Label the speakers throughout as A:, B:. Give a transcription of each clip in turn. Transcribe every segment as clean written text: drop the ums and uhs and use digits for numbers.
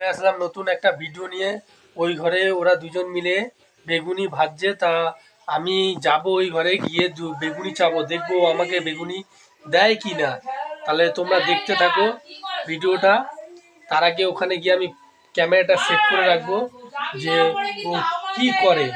A: আসলাম নতুন একটা ভিডিও নিয়ে। ওই ঘরে ওরা দুজন মিলে বেগুনি ভাজছে, তা আমি যাব ওই ঘরে গিয়ে বেগুনি চাবো, দেখবো আমাকে বেগুনি দেয় কি না। তাহলে তোমরা দেখতে থাকো ভিডিওটা। তার আগে ওখানে গিয়ে আমি ক্যামেরাটা সেট করে রাখবো যে ও কি করে।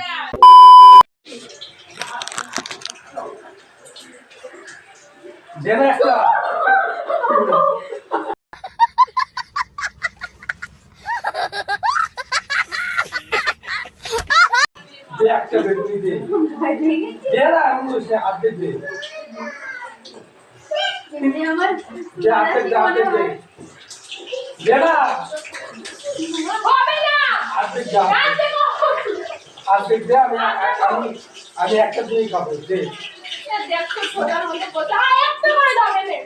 A: একটা বেগুনি দে দে না, আমি সে হাত দে দে আমার যে হাতে হাতে দে দে না, হবে না হাত দে যা হাত দে দে। আমি একটা দিনই খাবো দে। দেখো ছোটার মধ্যে কোথায় একটা করে দাও নে,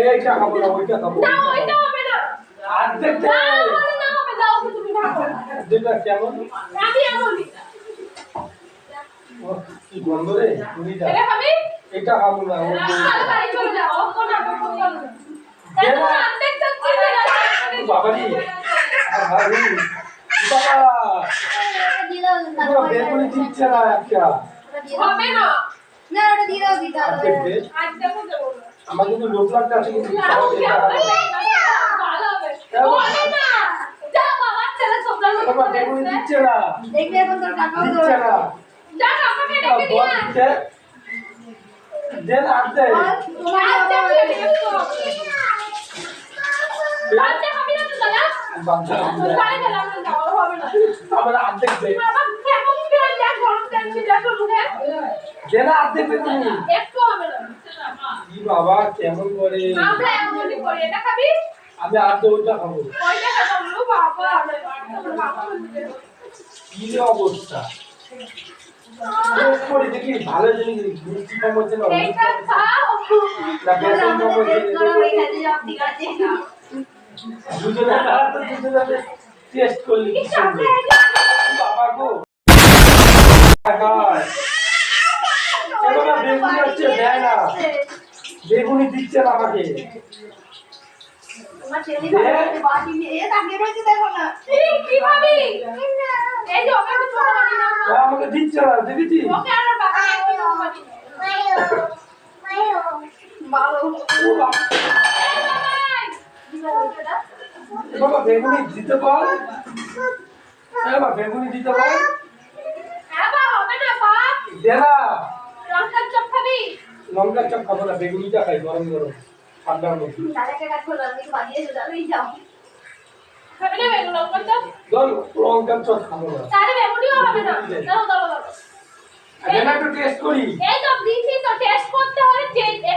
A: এইটা খাবো না ওইটা খাবো না, ওইটা হবে না হাত দে দে না হবে দাও তুমি ভাগো যেটা কেমন আমি আমলি কি গন্ধ রে তুমি যা এটা খাবি এটা খাবো না ও বাড়ি চলে যাও ও কোন না কোন না দেখো আন্তে চচ্চি দে বাবা রে আরে বাবা দিলাম না বেগুনি দিচ্ছে না একটা হবে না না ওটা দিয়ে দাও দিতে হবে আজ দেখো দেবো আমার কিন্তু লোক লাগতে আছে কিন্তু ভালো হবে হবে না যা বাবা ছেলে ছোটরা বাবা বেগুনি দিচ্ছে না দেখবে এখন তোর কাকাও দিচ্ছে না যা কাকাকে ডেকে দিয়ে দেন আনতে তোমার আনতে দেখো বাচ্চা খাবি না তো দাদা বাচ্চা খাই না দাও হবে না আমরা আনতে দে বাবা কেমন করে যা গরম তেল দেখো মুখে দেন আনতে বেগুনি একটু হবে না কি বাবা কেমন করে আমরা এমনই করি এটা খাবি আমি আনতে ওইটা খাবো ওইটা খাবো বাবা কি অবস্থা করে দেখি ভালো জিনিস মিষ্টি খাবো না এইটা খাও না বেসন খাবো এই খাতে যাব ঠিক আছে দুজনে তো দুজনে টেস্ট করলি বাবা গো কাকা বেগুনি হচ্ছে দেয় না বেগুনি দিচ্ছে না আমাকে তোমার ছেলে বাড়িতে বাটি নিয়ে এ তাকে রয়েছে দেখো না কি ভাবি এই যে ওকে ছোট বাটি নাও আমাকে দিচ্ছে না দেখেছি ওকে আর বাবা একটু বাটি মায়ো ভালো ও বাবা বেগুনি দিতে পার বাবা বেগুনি দিতে পার হ্যাঁ বাবা হবে না বাপ দে না লঙ্কার চপ খাবি লঙ্কার চপ খাবো না বেগুনিটা খাই গরম গরম ঠান্ডার মধ্যে দাদাকে কাট করে আমি বানিয়ে দাঁড়াই যাও খাবে না বেগুনি লঙ্কার চপ লঙ্কার চপ খাবো না তাহলে বেগুনিও হবে না দাও দাও দাও এটা একটু টেস্ট করি এই তো দিছি তো টেস্ট করতে হয়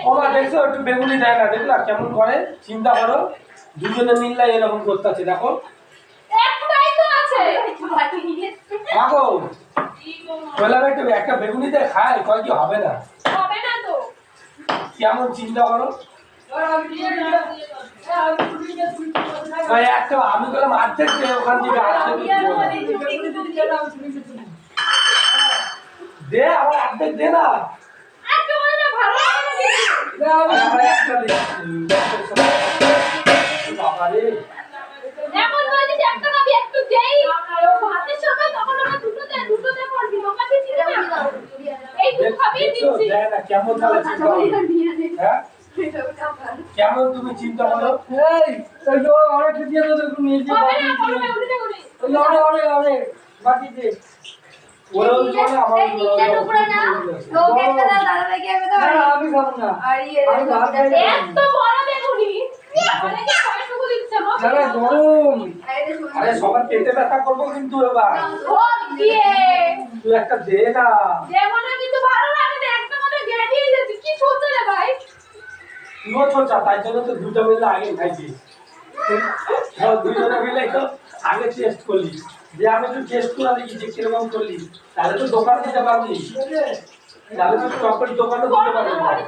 A: ওমা দেখছো একটু বেগুনি দেয় না দেখলা কেমন করে চিন্তা করো দুজনে মিললে এরকম করতেছে দেখো একটাই তো আছে বাটি নিয়ে মাগো বললাম একটু একটা বেগুনি দিয়ে খাই কয় কি হবে না তো কেমন চিন্তা করো একটা আমি বললাম অর্ধেক ওখান থেকে দে আবার অর্ধেক দে না কেমন তুমি চিন্তা করো সবার পেটে ব্যথা করবো কিন্তু এবার তুই একটা দে না তুইও ছোটা তাই জন্য তো দুটো মিলে আগে খাইছি দুজনে মিলে তো আগে টেস্ট করলি যে আমি একটু টেস্ট করে দেখি যে কিরকম করলি তাহলে তো দোকান দিতে পারবি তাহলে তো চপের দোকানে দিতে পারবি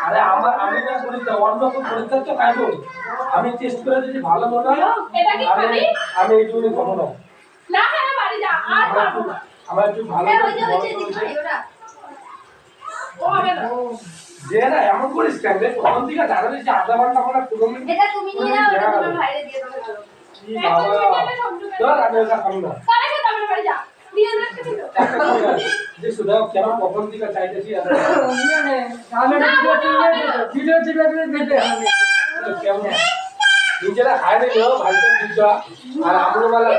A: আরে আমি না করি অন্য কেউ পরীক্ষা তো খাইবো আমি টেস্ট করে যদি ভালো মনে হয় আমি এইটুকুনি খাবো না আমার একটু ভালো যে না এমন করিস কেন রে? প্রথম দিকে দাঁড়ালে যে আধা ঘন্টা আমরা পুরো এটা তুমি নিয়ে নাও, এটা তোমার ভাইরে দিয়ে দাও। কখন দিকে চাইতেছি নিজেরা খাই দিল ভাইটা দিচ্ছ আর আমরো বেলা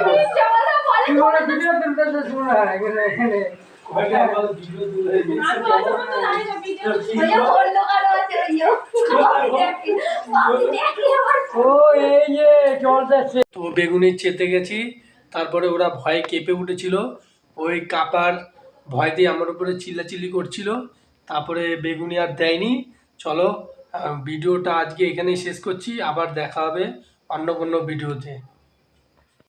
A: তো বেগুনি চেতে গেছি, তারপরে ওরা ভয়ে কেঁপে উঠেছিল, ওই কাপার ভয় দিয়ে আমার উপরে চিল্লাচিল্লি করছিল, তারপরে বেগুনি আর দেয়নি। চলো ভিডিওটা আজকে এখানেই শেষ করছি, আবার দেখা হবে অন্য কোনো ভিডিওতে।